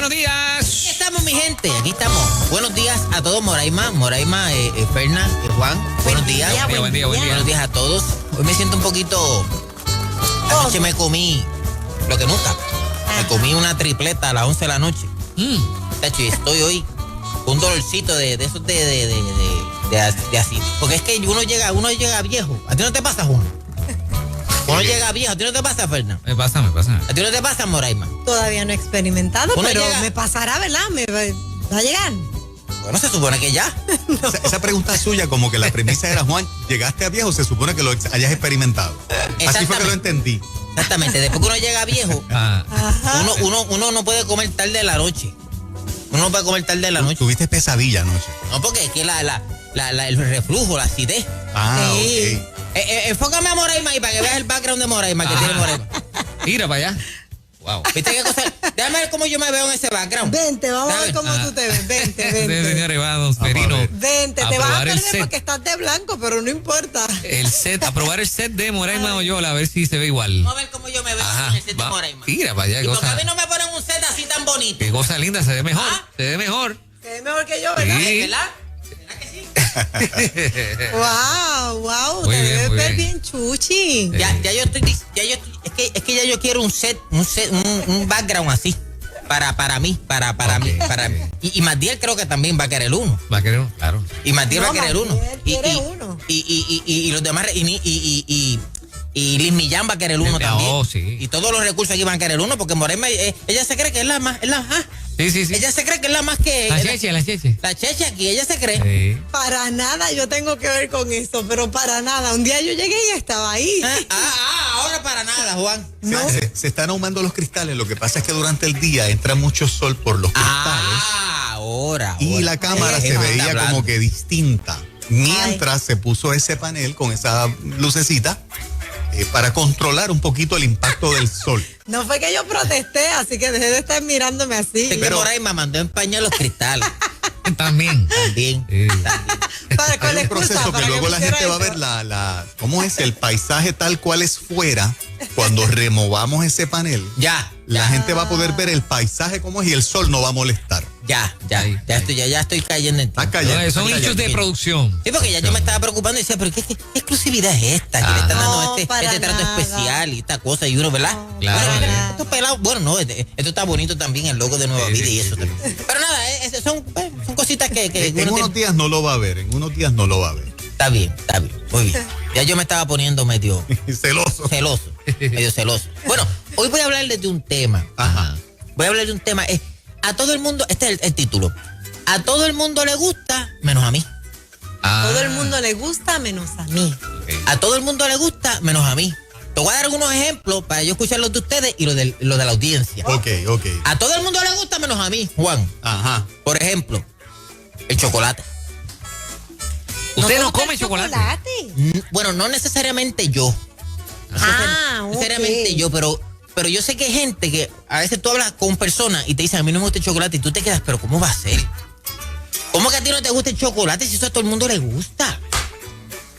buenos días. Aquí estamos, mi gente, aquí estamos. Buenos días a todos, Moraima, Fernan, Juan. Buenos días. Buen día. Buenos días a todos. Hoy me siento un poquito... Anoche me comí lo que nunca. Me comí una tripleta a las 11 de la noche. Tacho, y estoy hoy con un dolorcito de esos de así. Porque es que uno llega viejo. ¿A ti no te pasa, Juan? Uno llega viejo. ¿A ti no te pasa, Fernan? Me pasa. ¿A ti no te pasa, Moraima? Todavía no he experimentado, pero llega... me pasará, ¿verdad? ¿Me va a llegar? Bueno, se supone que ya. No. Esa pregunta suya, como que la premisa era, Juan, ¿llegaste a viejo? Se supone que lo hayas experimentado. Así fue que lo entendí. Exactamente. Después que uno llega viejo, uno no puede comer tarde de la noche. Uno no puede comer tarde de la noche. ¿Tuviste pesadilla anoche? No, porque es que el reflujo, la acidez. Sí. Ok. Enfócame a Moraima ahí para que veas el background de Moraima que tiene Moraima. Mira para allá. Wow. ¿Viste qué cosa? Déjame ver cómo yo me veo en ese background. Vente, vamos a ver cómo tú te ves. Vente. Sí, señores, va, don Ferino. Vente, te vas a perder porque estás de blanco, pero no importa. A probar el set de Moraima Oyola, a ver si se ve igual. Vamos a ver cómo yo me veo en el set de Moraima. Mira para allá. ¿Y por qué a mí no me ponen un set así tan bonito? Qué cosa linda, se ve mejor. Se ve mejor. Se ve mejor que yo, ¿verdad? Sí. ¿Verdad? ¿Verdad que sí? Wow, Muy te bien, debes muy ver bien. bien chuchi. Ya yo estoy, es que ya yo quiero un background así. Para mí. Y Matiel creo que también va a querer uno. Va a querer uno, claro. Y Matiel va a querer uno. uno. Y los demás, y Liz Millán va a querer uno también. Oh, sí. Y todos los recursos aquí van a querer uno, porque Moraima, ella se cree que es la más, Sí. ella se cree que es la más que... La cheche. La cheche aquí, ella se cree. Sí. Para nada yo tengo que ver con eso, pero para nada. Un día yo llegué y estaba ahí. Ahora para nada, Juan. No. Se están ahumando los cristales. Lo que pasa es que durante el día entra mucho sol por los cristales. Ahora. Y la cámara se veía como que distinta. Mientras se puso ese panel con esa lucecita para controlar un poquito el impacto del sol. No fue que yo protesté, así que dejé de estar mirándome así. Es que Moraima mandó empañar los cristales. También. También. Con Hay un proceso que luego la gente va a ver cómo es el paisaje tal cual es fuera. Cuando removamos ese panel, la gente va a poder ver el paisaje como es y el sol no va a molestar. Ya estoy cayendo en ti. Está cayendo. Son hechos de producción. Sí, porque ya yo me estaba preocupando y decía, pero ¿qué exclusividad es esta? Que le están dando este trato especial y esta cosa y uno, ¿verdad? Claro. Bueno, estos pelados, bueno, no, esto está bonito también, el logo de Nueva Vida y eso también. Pero nada, son cositas que en unos días no lo va a ver, Está bien, muy bien. Ya yo me estaba poniendo medio celoso. Medio celoso. Bueno, hoy voy a hablarles de un tema. Voy a hablar de un tema. A todo el mundo, este es el título. A todo el mundo le gusta, menos a mí. Todo el mundo le gusta, menos a mí. Okay. A todo el mundo le gusta, menos a mí. Te voy a dar algunos ejemplos para yo escuchar los de ustedes y los de la audiencia. Ok. A todo el mundo le gusta, menos a mí, Juan. Ajá. Por ejemplo, el chocolate. ¿Usted no come chocolate? Bueno, no necesariamente yo. No necesariamente yo, pero yo sé que hay gente que a veces tú hablas con personas y te dicen, a mí no me gusta el chocolate y tú te quedas, pero ¿cómo va a ser? ¿Cómo que a ti no te gusta el chocolate si eso a todo el mundo le gusta?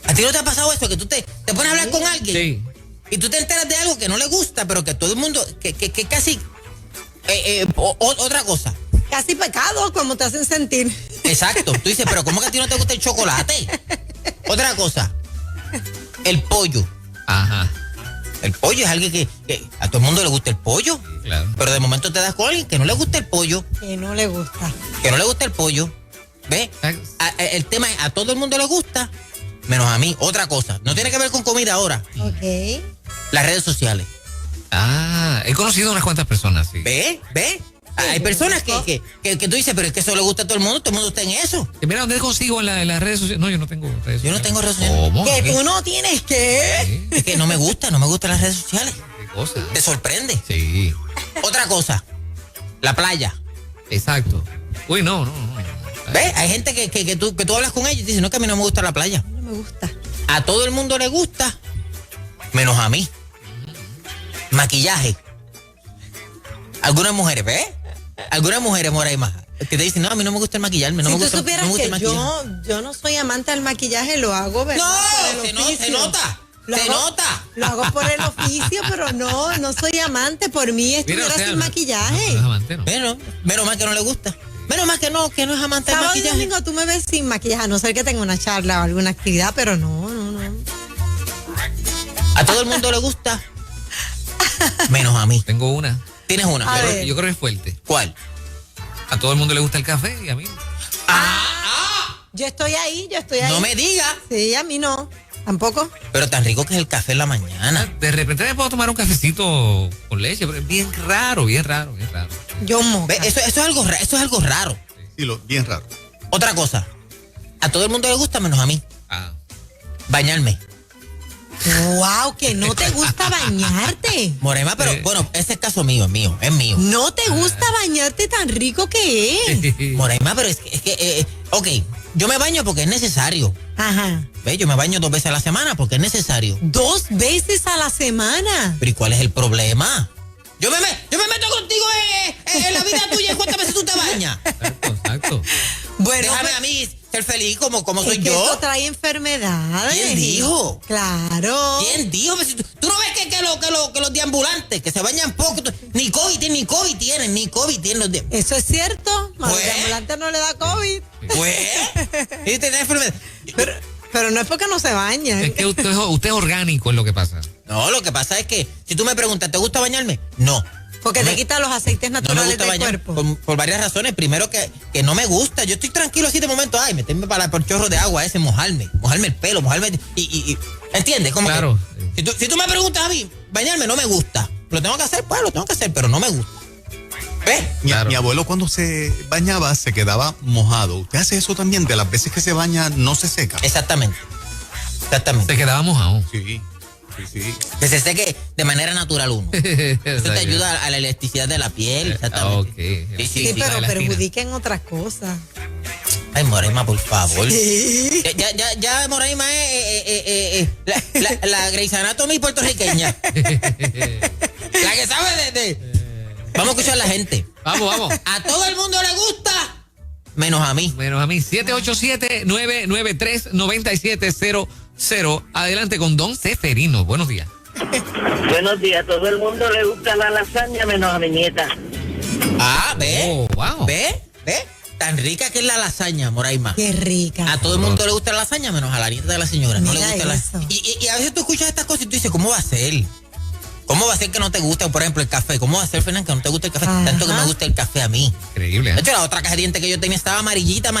¿A ti no te ha pasado eso? Que tú te pones a hablar con alguien y tú te enteras de algo que no le gusta, pero que todo el mundo, que casi otra cosa. Casi pecado, como te hacen sentir. Exacto. Tú dices, pero ¿cómo que a ti no te gusta el chocolate? Otra cosa. El pollo. Ajá. El pollo es alguien que a todo el mundo le gusta el pollo. Claro. Pero de momento te das con alguien que no le gusta el pollo. Que no le gusta. Que no le gusta el pollo. ¿Ves? El tema es, a todo el mundo le gusta, menos a mí. Otra cosa. No tiene que ver con comida ahora. Ok. Las redes sociales. He conocido unas cuantas personas, sí. ¿Ves? Hay personas que tú dices, pero es que eso le gusta a todo el mundo está en eso. Mira, ¿dónde consigo en las redes sociales? No, yo no tengo redes sociales. Yo no tengo redes sociales. ¿Cómo? Que tú no tienes que. Es que no me gustan las redes sociales. ¿Qué cosa? Te sorprende. Sí. Otra cosa, la playa. Exacto. Uy, no. ¿Ves? Hay gente que tú hablas con ellos y dices, no, que a mí no me gusta la playa. No me gusta. A todo el mundo le gusta, menos a mí. Maquillaje. Algunas mujeres, ¿ves? Algunas mujeres, Moraima, que te dicen, no, a mí no me gusta el maquillarme. Si tú supieras que yo no soy amante del maquillaje, lo hago, ¿verdad? No, se nota. ¡Se nota! Lo hago por el oficio, pero no soy amante. Por mí estuviera sin maquillaje. No es amante, ¿no? Pero, menos mal que no le gusta. Menos mal que no es amante del Sábado maquillaje. y domingo tú me ves sin maquillaje, a no ser que tenga una charla o alguna actividad, pero no. A todo el mundo le gusta, menos a mí. Tengo una. ¿Tienes una? Yo creo que es fuerte. ¿Cuál? A todo el mundo le gusta el café y a mí. Yo estoy ahí. No me digas. Sí, a mí no. Tampoco. Pero tan rico que es el café en la mañana. De repente me puedo tomar un cafecito con leche, pero es bien raro. Yo moca. Eso es algo raro. Sí, bien raro. Otra cosa. A todo el mundo le gusta menos a mí. Bañarme. Wow, que no te gusta bañarte. Morema, pero bueno, ese es caso mío, es mío. No te gusta bañarte tan rico que es. Morema, pero es que ok, yo me baño porque es necesario. Ajá. ¿Ves? Yo me baño 2 veces a la semana porque es necesario. 2 veces a la semana. Pero ¿y cuál es el problema? Yo me meto contigo en la vida tuya. ¿Cuántas veces tú te bañas? Exacto. Bueno, déjame a mí ser feliz como soy que yo. Eso trae enfermedades. ¿Quién dijo? Claro. ¿Quién dijo? ¿Tú no ves que los deambulantes que se bañan poco, ni COVID tienen los de... Eso es cierto. A los Pues, deambulantes no le da COVID. Pues, y tiene enfermedad. Pero no es porque no se bañan. Es que usted es orgánico, es lo que pasa. No, lo que pasa es que si tú me preguntas, ¿te gusta bañarme? No. Porque te quita los aceites naturales del cuerpo. Por varias razones. Primero que no me gusta. Yo estoy tranquilo así de momento. Ay, meterme por chorro de agua ese, mojarme el pelo, y ¿entiendes? Como claro. Que, si tú me preguntas a mí, bañarme no me gusta. ¿Lo tengo que hacer? Pues lo tengo que hacer, pero no me gusta. ¿Ves? Mi abuelo cuando se bañaba se quedaba mojado. ¿Usted hace eso también? De las veces que se baña no se seca. Exactamente. Se quedaba mojado. Sí. Que se seque de manera natural uno. Eso te ayuda a la elasticidad de la piel. Exactamente. Sí, pero perjudica en otras cosas. Ay, Moraima, por favor. Sí. Ya Moraima es la Grey's Anatomy puertorriqueña. La que sabe de... Vamos a escuchar a la gente. Vamos. A todo el mundo le gusta, menos a mí. 787-993-9700. Adelante con Don Seferino. Buenos días. Buenos días. A todo el mundo le gusta la lasaña, menos a mi nieta. ¿Ve? Wow. ¿Ve? Tan rica que es la lasaña, Moraima. Qué rica. A todo el mundo le gusta la lasaña, menos a la nieta de la señora. No le gusta eso. Y a veces tú escuchas estas cosas y tú dices, ¿cómo va a ser? ¿Cómo va a ser que no te guste, por ejemplo, el café? ¿Cómo va a ser, Fernán, que no te guste el café? Ajá. Tanto que me gusta el café a mí. Increíble. De hecho, la otra caja de dientes que yo tenía estaba amarillita.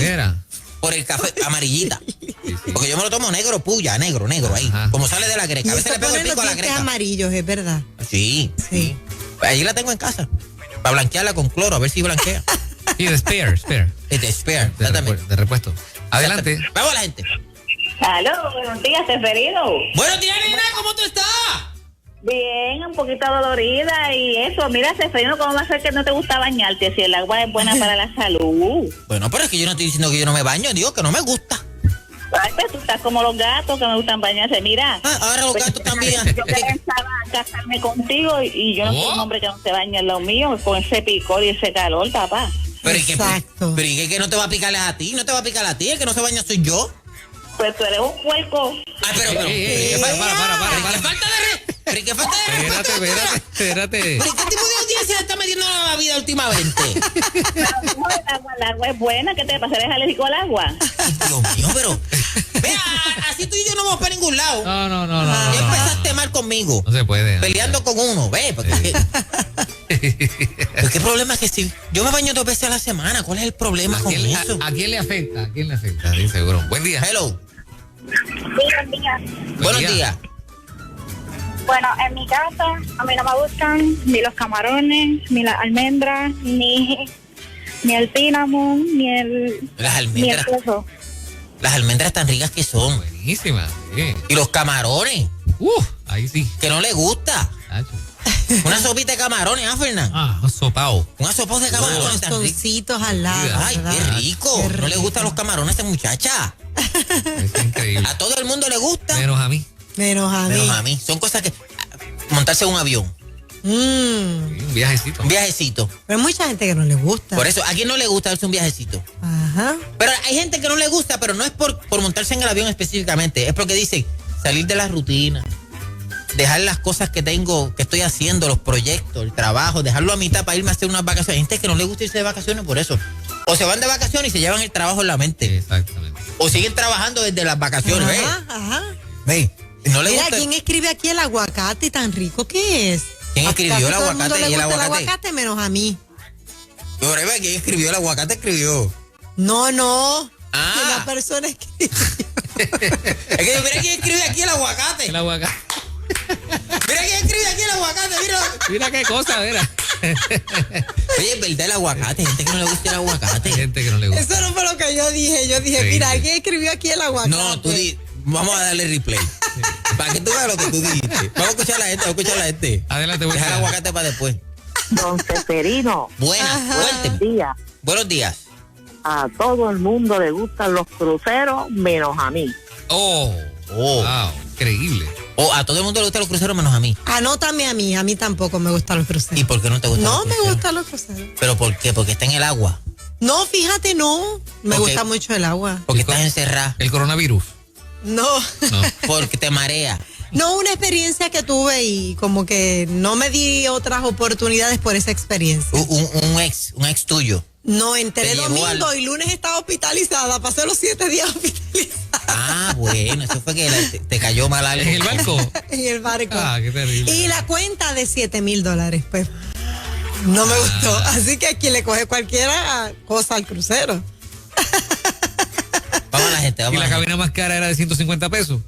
Era. Por el café, amarillita. Sí. Porque yo me lo tomo negro, puya, negro ahí. Ajá. Como sale de la greca. A Y veces eso le pego el pone pico a los la dientes greca. amarillos, es verdad. Sí. Allí la tengo en casa. Para blanquearla con cloro, a ver si blanquea. Y de spare. Es de spare, exactamente. De repuesto. Adelante. Vamos a la gente. Aló, buenos días, Seferino. Buenos días, nena, ¿cómo tú estás? Bien, un poquito dolorida y eso. Mira, Seferino, ¿cómo va a ser que no te gusta bañarte si el agua es buena para la salud? Bueno, pero es que yo no estoy diciendo que yo no me baño, digo que no me gusta. Ay, pues tú estás como los gatos que me gustan bañarse. Mira. Ahora los gatos también. Yo pensaba casarme contigo y yo no soy un hombre que no se baña en lo mío con ese picor y ese calor, papá. Pero Exacto. ¿y qué no te va a picar a ti? ¿No te va a picar a ti? El que no se baña soy yo. Pues tú eres un puerco. Ay, pero. Para. ¿Qué falta de respeto? Espérate. ¿Pero qué tipo de audiencia está metiendo en la vida últimamente? El agua es buena. ¿Qué te pasa? ¿Eres alérgico al agua? Ay, Dios mío, pero. Vea, así tú y yo no vamos para ningún lado. No. Ya empezaste mal conmigo. No se puede. Peleando con uno, ve. Porque, pero qué problema es que si yo me baño 2 veces a la semana, ¿cuál es el problema con eso? ¿A quién le afecta? Sí, seguro. Buen día. Hello. Buenos días. Buenos días. Bueno, en mi casa a mí no me gustan ni los camarones, ni las almendras, ni el cinnamon, ni el queso. Las almendras tan ricas que son. Buenísima. Sí. Y los camarones. Ahí sí. Que no le gusta. Tacho. Una sopita de camarones, Fernán? Sopao. Una sopa de camarones tan ricos. Tostoncitos al lado. Ay, qué rico. No le gustan los camarones a esta muchacha. Es increíble. A todo el mundo le gusta. Menos a mí. Menos a mí. Son cosas que... Montarse en un avión. Sí, un viajecito. Un viajecito. Pero hay mucha gente que no le gusta. Por eso, ¿a quién no le gusta darse un viajecito? Ajá. Pero hay gente que no le gusta, pero no es por montarse en el avión específicamente. Es porque dice, salir de la rutina. Dejar las cosas que tengo, que estoy haciendo, los proyectos, el trabajo, dejarlo a mitad para irme a hacer unas vacaciones. Hay gente que no le gusta irse de vacaciones por eso. O se van de vacaciones y se llevan el trabajo en la mente. Exactamente. O siguen trabajando desde las vacaciones. Ajá. No le Mira, gusta. ¿quién escribe aquí el aguacate tan rico que es? ¿Quién escribió el Todo aguacate? mundo le ¿Y el gusta aguacate? el aguacate menos a mí. ¿Quién escribió el aguacate? Escribió. No. Ah. Que la persona escribió. Es que mira quién escribe aquí el aguacate. El aguacate. Mira quién escribe aquí el aguacate, mira. Mira qué cosa, mira. Oye, es verdad el aguacate. Hay gente que no le gusta el aguacate. Hay gente que no le gusta. Eso no fue lo que yo dije. Yo dije, Sí, mira, sí. alguien escribió aquí el aguacate. No, vamos a darle replay. Para que tú veas lo que tú dijiste. Vamos a escuchar a la gente, Adelante, Deja el día. aguacate para después. Don Seferino, Buenas, cuénteme. día. Buenos días. A todo el mundo le gustan los cruceros, menos a mí. Oh. Wow, increíble. A todo el mundo le gustan los cruceros menos a mí. Anótame a mí tampoco me gustan los cruceros. ¿Y por qué no te gustan No los me cruceros? gustan los cruceros. ¿Pero por qué? Porque está en el agua. No, fíjate, no. Me Ok. gusta mucho el agua. Porque estás encerrada. El coronavirus. No. No. Porque te marea. No, una experiencia que tuve y como que no me di otras oportunidades por esa experiencia. Un ex tuyo. No, entré Te llevó domingo y lunes estaba hospitalizada. Pasé los 7 días hospitalizada Ah, bueno, eso fue que te cayó mal algo. ¿En el barco? en el barco. Ah, qué terrible. Y la cuenta de $7,000, pues no me gustó. Así que aquí le coge cualquiera cosa al crucero. Vamos a la gente, Y vamos a la la gente. cabina más cara era de 150 pesos.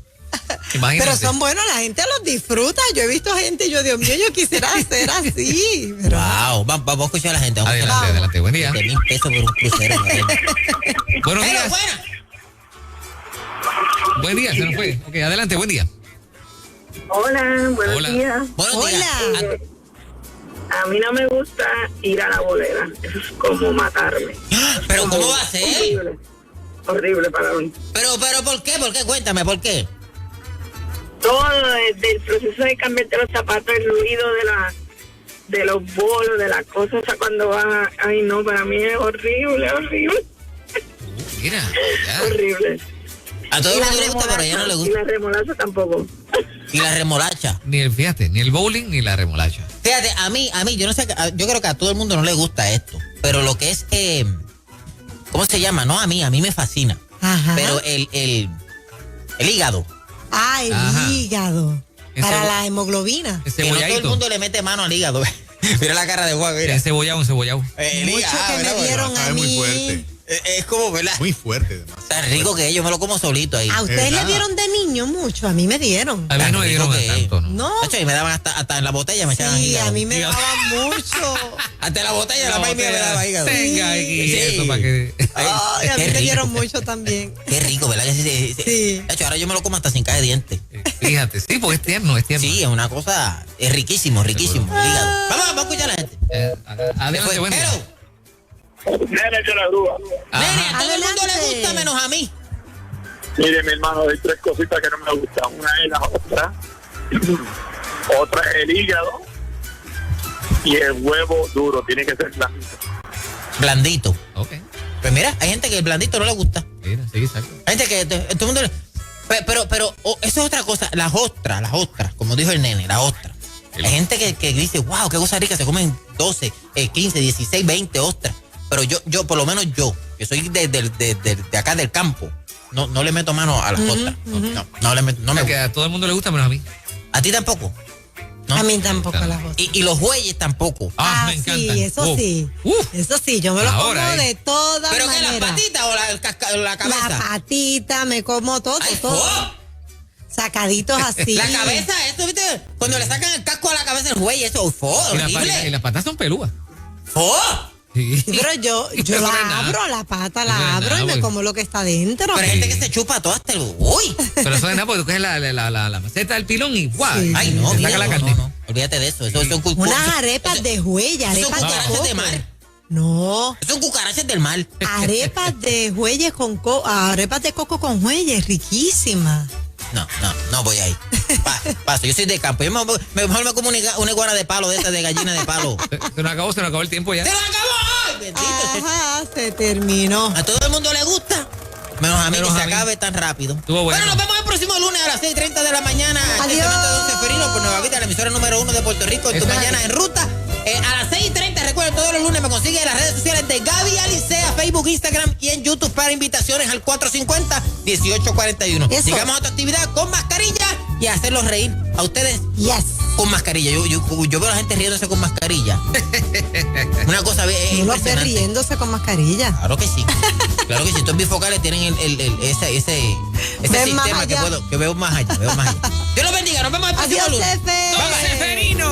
Imagínate. Pero son buenos, la gente los disfruta. Yo he visto gente y yo, Dios mío, yo quisiera hacer así. Pero Wow, vamos a escuchar a la gente. Vamos a escuchar a la Adelante, adelante. Buen día. gente. 7,000 pesos por un crucero. Buenos Pero días. buena. Buen día, se nos fue. Ok, adelante, buen día. Hola, buenos Hola. días. Buenos días. Hola. A mí no me gusta ir a la bolera. Eso es como matarme. Pero ¿cómo va a ser? Horrible. Horrible para mí. Pero ¿por qué? ¿Por qué? Cuéntame, ¿por qué? Todo desde el proceso de cambiarte los zapatos, el ruido de los bolos, de las cosas, o sea, cuando vas ay no, para mí es horrible. Mira, ya. Horrible. A todo Y el la mundo le gusta, pero a ella no le remolacha, gusta. Y la remolacha tampoco. Y la remolacha. Fíjate, ni el bowling ni la remolacha. Fíjate, a mí, yo no sé, yo creo que a todo el mundo no le gusta esto. Pero lo que es, ¿cómo se llama? No, a mí me fascina. Ajá. Pero el hígado. Ah, el Ajá. hígado. Ese Para bo- la hemoglobina. Ese Que no todo el cebolladito. mundo le mete mano al hígado. Mira la cara de Juan, mira. Encebollado. El Mucho hígado, que ¿verdad? me dieron Sabe a muy mí. fuerte. Es como, ¿verdad? Muy fuerte, además. Tan rico que es, yo me lo como solito ahí. A ustedes le ¿Verdad? dieron de niño mucho, a mí me dieron. A mí no me rico dieron que es. tanto, ¿no? No, De hecho, y me daban hasta en la botella me echaban sí, hígado. a mí me Hígado. daban mucho. Hasta en la botella la No, maíz mía me daba hígado. Tenga aquí Sí. eso para que... Ay, a mí Qué me rico. dieron mucho también. Qué rico, ¿verdad? Que sí. Sí. De hecho, ahora yo me lo como hasta sin caer de dientes. Fíjate, sí, porque es tierno, es tierno. Sí, es una cosa, es riquísimo, riquísimo. el hígado. Vamos a escuchar a la gente. Adelante, buen día. Hello. Nene, yo la grúa. Nene, Ajá. a todo el mundo le Adelante. gusta menos a mí. Mire, mi hermano, hay 3 cositas que no me gustan. Una es la ostra, otra es el hígado y el huevo duro. Tiene que ser blandito. Blandito. Ok, Pues mira, hay gente que el blandito no le gusta. mira, sí, exacto. Hay gente que todo el mundo le... Pero eso es otra cosa. Las ostras, como dijo el nene, las ostras. Hay gente que dice, wow, qué cosa rica, se comen 12, 15, 16, 20 ostras. Pero yo por lo menos yo, que soy de acá del campo, no le meto mano a las ostras. No le meto, no me Es que gusta. a todo el mundo le gusta, menos a mí. ¿A ti tampoco? ¿No? A mí tampoco Claro. las cosas. Y los bueyes tampoco. Ah, me sí, encantan. eso sí. Eso sí, yo me lo Ahora, como de todas ¿Pero qué, las maneras. patitas o la cabeza? La patita, me como todo, Ay, todo. ¡oh! Sacaditos así. La cabeza, eso, ¿viste? Cuando le sacan el casco a la cabeza del buey, eso, Y horrible. las patas son pelúas. ¡Oh! Sí. Sí, pero yo Eso no es la nada. abro, la pata Eso no la es abro nada, y me porque- como lo que está dentro. Pero hay gente que se chupa todo hasta el... ¡Uy! Pero eso es nada, porque tú coges la maceta del pilón y ¡guau! Sí. Ay, no, te mira, saca la no, carne. no. Olvídate de eso. Eso son Unas arepas de huella, Eso son arepas de cucarachas coco. de mar. No, Son cucarachas del mar. arepas de huelles con arepas de coco con huelles, riquísimas. No voy ahí. Paso, yo soy de campo. Yo mejor me como una iguana de palo de esta de gallina de palo. Se nos acabó el tiempo ya. ¡Se lo acabó! ¡Ay, bendito! Ajá, se terminó. A todo el mundo le gusta. Menos a mí Menos que se a mí. acabe tan rápido. Estuvo bueno. Bueno, nos vemos el próximo. próximo lunes a las 6:30 de la mañana. Adiós. Don Seferino por Nueva Vida, la emisora número 1 de Puerto Rico. En tu mañana en ruta. A las 6:30, recuerden, todos los lunes me consiguen en las redes sociales de Gaby Alicea, Facebook, Instagram y en YouTube para invitaciones al 450-1841. Llegamos a otra actividad con mascarilla y a hacerlos reír a ustedes con mascarilla. Yo veo a la gente riéndose con mascarilla. Una cosa ¿No los ves riéndose con mascarilla? Claro que sí. Claro que sí. Estos bifocales tienen ese sistema que veo más allá. Dios los bendiga. Nos vemos el próximo lunes. Adiós, Seferino.